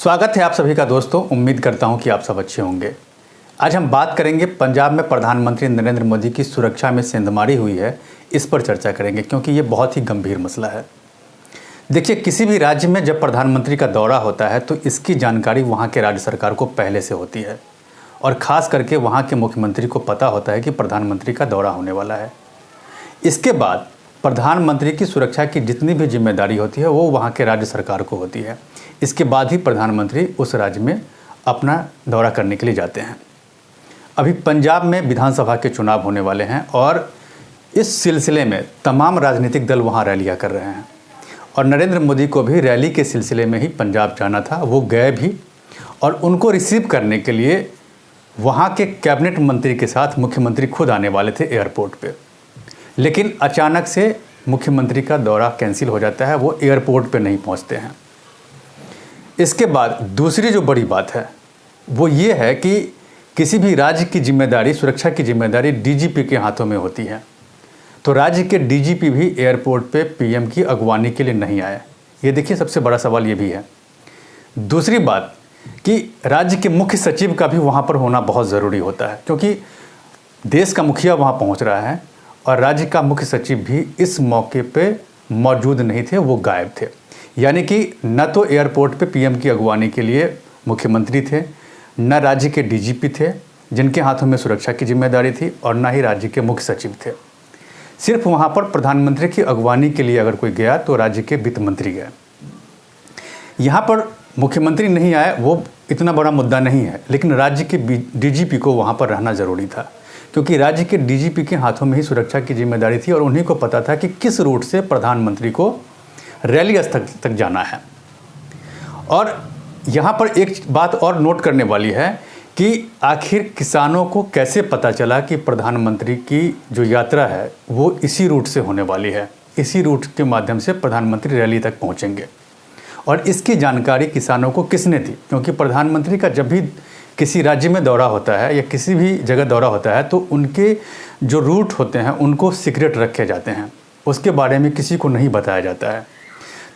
स्वागत है आप सभी का दोस्तों। उम्मीद करता हूं कि आप सब अच्छे होंगे। आज हम बात करेंगे पंजाब में प्रधानमंत्री नरेंद्र मोदी की सुरक्षा में सेंधमारी हुई है, इस पर चर्चा करेंगे क्योंकि ये बहुत ही गंभीर मसला है। देखिए, किसी भी राज्य में जब प्रधानमंत्री का दौरा होता है तो इसकी जानकारी वहाँ के राज्य सरकार को पहले से होती है और ख़ास करके वहाँ के मुख्यमंत्री को पता होता है कि प्रधानमंत्री का दौरा होने वाला है। इसके बाद प्रधानमंत्री की सुरक्षा की जितनी भी जिम्मेदारी होती है वो वहाँ के राज्य सरकार को होती है। इसके बाद ही प्रधानमंत्री उस राज्य में अपना दौरा करने के लिए जाते हैं। अभी पंजाब में विधानसभा के चुनाव होने वाले हैं और इस सिलसिले में तमाम राजनीतिक दल वहाँ रैलियाँ कर रहे हैं और नरेंद्र मोदी को भी रैली के सिलसिले में ही पंजाब जाना था। वो गए भी और उनको रिसीव करने के लिए वहाँ के कैबिनेट मंत्री के साथ मुख्यमंत्री खुद आने वाले थे एयरपोर्ट पे, लेकिन अचानक से मुख्यमंत्री का दौरा कैंसिल हो जाता है, वो एयरपोर्ट पे नहीं पहुँचते हैं। इसके बाद दूसरी जो बड़ी बात है वो ये है कि किसी भी राज्य की जिम्मेदारी, सुरक्षा की जिम्मेदारी डीजीपी के हाथों में होती है, तो राज्य के डीजीपी भी एयरपोर्ट पे पीएम की अगवानी के लिए नहीं आए। ये देखिए, सबसे बड़ा सवाल ये भी है। दूसरी बात कि राज्य के मुख्य सचिव का भी वहाँ पर होना बहुत ज़रूरी होता है, क्योंकि देश का मुखिया वहाँ पहुँच रहा है और राज्य का मुख्य सचिव भी इस मौके पे मौजूद नहीं थे, वो गायब थे। यानी कि न तो एयरपोर्ट पे पीएम की अगवानी के लिए मुख्यमंत्री थे, न राज्य के डीजीपी थे जिनके हाथों में सुरक्षा की जिम्मेदारी थी, और न ही राज्य के मुख्य सचिव थे। सिर्फ वहाँ पर प्रधानमंत्री की अगवानी के लिए अगर कोई गया तो राज्य के वित्त मंत्री गए। यहाँ पर मुख्यमंत्री नहीं आए, वो इतना बड़ा मुद्दा नहीं है, लेकिन राज्य के डीजीपी को वहाँ पर रहना ज़रूरी था, क्योंकि राज्य के डीजीपी के हाथों में ही सुरक्षा की जिम्मेदारी थी और उन्हीं को पता था कि किस रूट से प्रधानमंत्री को रैली स्थल तक जाना है। और यहाँ पर एक बात और नोट करने वाली है कि आखिर किसानों को कैसे पता चला कि प्रधानमंत्री की जो यात्रा है वो इसी रूट से होने वाली है, इसी रूट के माध्यम से प्रधानमंत्री रैली तक पहुँचेंगे। और इसकी जानकारी किसानों को किसने दी? क्योंकि प्रधानमंत्री का जब भी किसी राज्य में दौरा होता है या किसी भी जगह दौरा होता है तो उनके जो रूट होते हैं उनको सीक्रेट रखे जाते हैं, उसके बारे में किसी को नहीं बताया जाता है।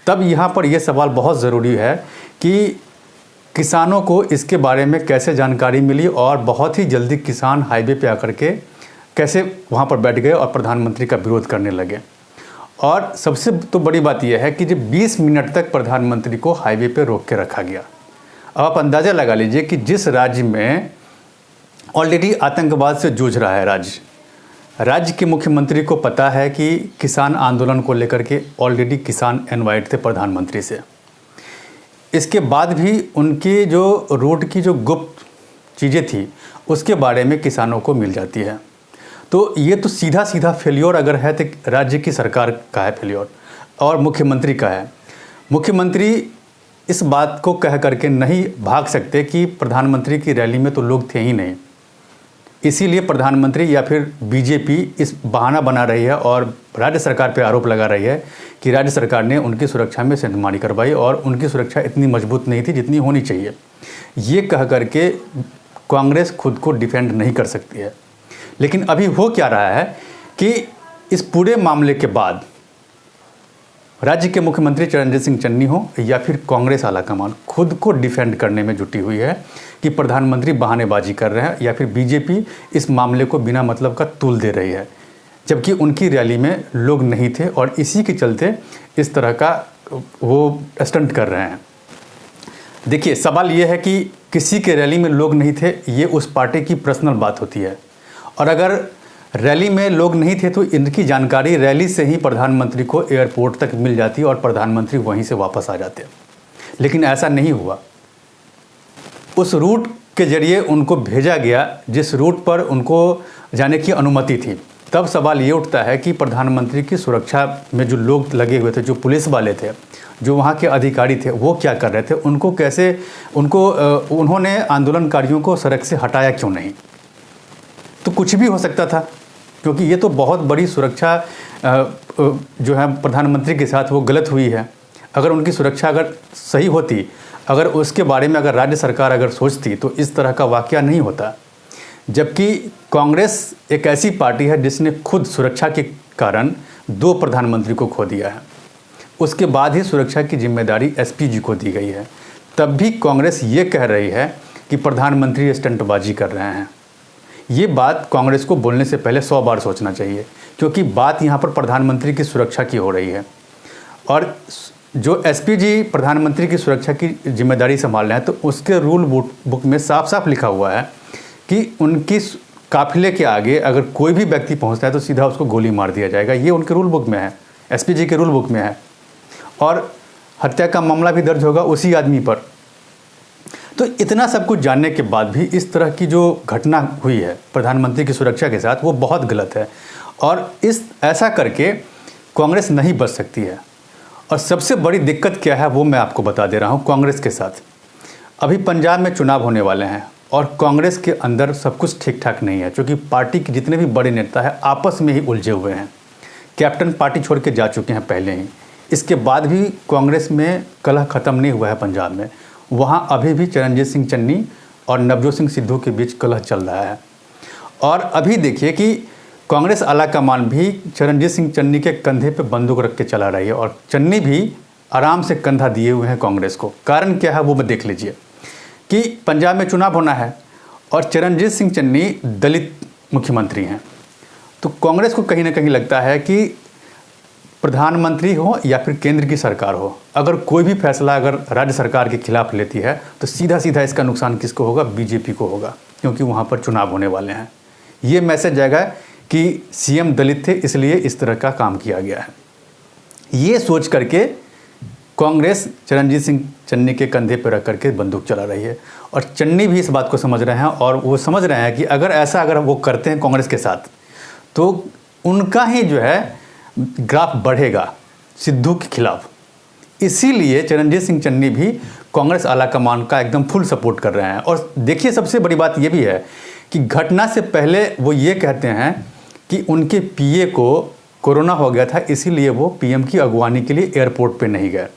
तब यहाँ पर यह सवाल बहुत ज़रूरी है कि किसानों को इसके बारे में कैसे जानकारी मिली और बहुत ही जल्दी किसान हाईवे पे आकर के कैसे वहाँ पर बैठ गए और प्रधानमंत्री का विरोध करने लगे। और सबसे तो बड़ी बात यह है कि जब 20 मिनट तक प्रधानमंत्री को हाईवे पे रोक के रखा गया। अब आप अंदाज़ा लगा लीजिए कि जिस राज्य में ऑलरेडी आतंकवाद से जूझ रहा है राज्य के मुख्यमंत्री को पता है कि किसान आंदोलन को लेकर के ऑलरेडी किसान इनवाइट थे प्रधानमंत्री से, इसके बाद भी उनके जो रूट की जो गुप्त चीज़ें थी उसके बारे में किसानों को मिल जाती है। तो ये तो सीधा सीधा फेल्योर अगर है तो राज्य की सरकार का है फेल्योर और मुख्यमंत्री का है। मुख्यमंत्री इस बात को कह करके नहीं भाग सकते कि प्रधानमंत्री की रैली में तो लोग थे ही नहीं, इसीलिए प्रधानमंत्री या फिर बीजेपी इस बहाना बना रही है और राज्य सरकार पे आरोप लगा रही है कि राज्य सरकार ने उनकी सुरक्षा में सेंधमारी करवाई और उनकी सुरक्षा इतनी मजबूत नहीं थी जितनी होनी चाहिए। ये कह करके कांग्रेस खुद को डिफेंड नहीं कर सकती है। लेकिन अभी हो क्या रहा है कि इस पूरे मामले के बाद राज्य के मुख्यमंत्री चरणजीत सिंह चन्नी हो या फिर कांग्रेस आलाकमान खुद को डिफेंड करने में जुटी हुई है कि प्रधानमंत्री बहानेबाजी कर रहे हैं या फिर बीजेपी इस मामले को बिना मतलब का तूल दे रही है, जबकि उनकी रैली में लोग नहीं थे और इसी के चलते इस तरह का वो स्टंट कर रहे हैं। देखिए, सवाल ये है कि किसी के रैली में लोग नहीं थे, ये उस पार्टी की पर्सनल बात होती है, और अगर रैली में लोग नहीं थे तो इनकी जानकारी रैली से ही प्रधानमंत्री को एयरपोर्ट तक मिल जाती और प्रधानमंत्री वहीं से वापस आ जाते। लेकिन ऐसा नहीं हुआ। उस रूट के जरिए उनको भेजा गया जिस रूट पर उनको जाने की अनुमति थी। तब सवाल ये उठता है कि प्रधानमंत्री की सुरक्षा में जो लोग लगे हुए थे, जो पुलिस वाले थे, जो वहाँ के अधिकारी थे, वो क्या कर रहे थे? उनको कैसे उन्होंने आंदोलनकारियों को सड़क से हटाया क्यों नहीं? तो कुछ भी हो सकता था, क्योंकि ये तो बहुत बड़ी सुरक्षा जो है प्रधानमंत्री के साथ वो गलत हुई है। अगर उनकी सुरक्षा अगर सही होती, अगर उसके बारे में अगर राज्य सरकार अगर सोचती तो इस तरह का वाकया नहीं होता। जबकि कांग्रेस एक ऐसी पार्टी है जिसने खुद सुरक्षा के कारण 2 प्रधानमंत्री को खो दिया है, उसके बाद ही सुरक्षा की जिम्मेदारी एसपी जी को दी गई है। तब भी कांग्रेस ये कह रही है कि प्रधानमंत्री स्टंटबाजी कर रहे हैं। ये बात कांग्रेस को बोलने से पहले 100 बार सोचना चाहिए, क्योंकि बात यहाँ पर प्रधानमंत्री की सुरक्षा की हो रही है। और जो एसपीजी प्रधानमंत्री की सुरक्षा की जिम्मेदारी संभाल रहे हैं, तो उसके रूल बुक में साफ साफ लिखा हुआ है कि उनकी काफिले के आगे अगर कोई भी व्यक्ति पहुँचता है तो सीधा उसको गोली मार दिया जाएगा। ये उनके रूल बुक में है, एसपीजी के रूल बुक में है। और हत्या का मामला भी दर्ज होगा उसी आदमी पर। तो इतना सब कुछ जानने के बाद भी इस तरह की जो घटना हुई है प्रधानमंत्री की सुरक्षा के साथ, वो बहुत गलत है। और ऐसा करके कांग्रेस नहीं बच सकती है। और सबसे बड़ी दिक्कत क्या है वो मैं आपको बता दे रहा हूँ कांग्रेस के साथ। अभी पंजाब में चुनाव होने वाले हैं और कांग्रेस के अंदर सब कुछ ठीक ठाक नहीं है, क्योंकि पार्टी के जितने भी बड़े नेता हैं आपस में ही उलझे हुए हैं। कैप्टन पार्टी छोड़ के जा चुके हैं पहले ही। इसके बाद भी कांग्रेस में कलह ख़त्म नहीं हुआ है पंजाब में। वहाँ अभी भी चरणजीत सिंह चन्नी और नवजोत सिंह सिद्धू के बीच कलह चल रहा है। और अभी देखिए कि कांग्रेस आला कमान भी चरणजीत सिंह चन्नी के कंधे पे बंदूक रख के चला रही है और चन्नी भी आराम से कंधा दिए हुए हैं कांग्रेस को। कारण क्या है वो मैं देख लीजिए कि पंजाब में चुनाव होना है और चरणजीत सिंह चन्नी दलित मुख्यमंत्री हैं। तो कांग्रेस को कहीं ना कहीं लगता है कि प्रधानमंत्री हो या फिर केंद्र की सरकार हो, अगर कोई भी फैसला अगर राज्य सरकार के खिलाफ लेती है तो सीधा सीधा इसका नुकसान किसको होगा? बीजेपी को होगा, क्योंकि वहाँ पर चुनाव होने वाले हैं। ये मैसेज जाएगा कि सीएम दलित थे इसलिए इस तरह का काम किया गया है। ये सोच करके कांग्रेस चरणजीत सिंह चन्नी के कंधे पर रख करके बंदूक चला रही है। और चन्नी भी इस बात को समझ रहे हैं और वो समझ रहे हैं कि अगर वो करते हैं कांग्रेस के साथ तो उनका ही जो है ग्राफ बढ़ेगा सिद्धू के खिलाफ। इसीलिए चरणजीत सिंह चन्नी भी कांग्रेस आला कमान का एकदम फुल सपोर्ट कर रहे हैं। और देखिए सबसे बड़ी बात ये भी है कि घटना से पहले वो ये कहते हैं कि उनके पीए को कोरोना हो गया था, इसीलिए वो पीएम की अगवानी के लिए एयरपोर्ट पे नहीं गए।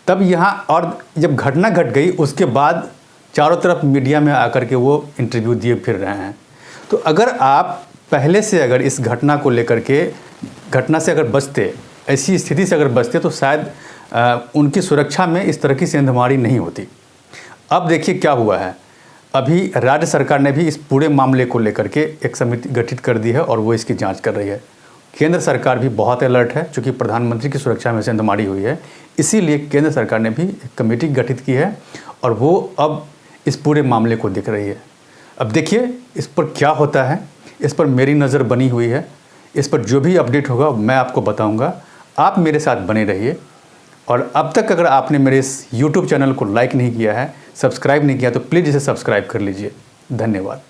तब यहाँ और जब घटना घट गई उसके बाद चारों तरफ मीडिया में आकर के वो इंटरव्यू दिए फिर रहे हैं। तो अगर आप पहले से अगर इस घटना को लेकर के घटना से अगर बचते, ऐसी स्थिति से अगर बचते, तो शायद उनकी सुरक्षा में इस तरह की सेंधमारी नहीं होती। अब देखिए क्या हुआ है, अभी राज्य सरकार ने भी इस पूरे मामले को लेकर के एक समिति गठित कर दी है और वो इसकी जांच कर रही है। केंद्र सरकार भी बहुत अलर्ट है, चूँकि प्रधानमंत्री की सुरक्षा में सेंधमारी हुई है, इसीलिए केंद्र सरकार ने भी एक कमेटी गठित की है और वो अब इस पूरे मामले को देख रही है। अब देखिए इस पर क्या होता है, इस पर मेरी नज़र बनी हुई है। इस पर जो भी अपडेट होगा मैं आपको बताऊंगा। आप मेरे साथ बने रहिए। और अब तक अगर आपने मेरे इस YouTube चैनल को लाइक नहीं किया है, सब्सक्राइब नहीं किया, तो प्लीज़ इसे सब्सक्राइब कर लीजिए। धन्यवाद।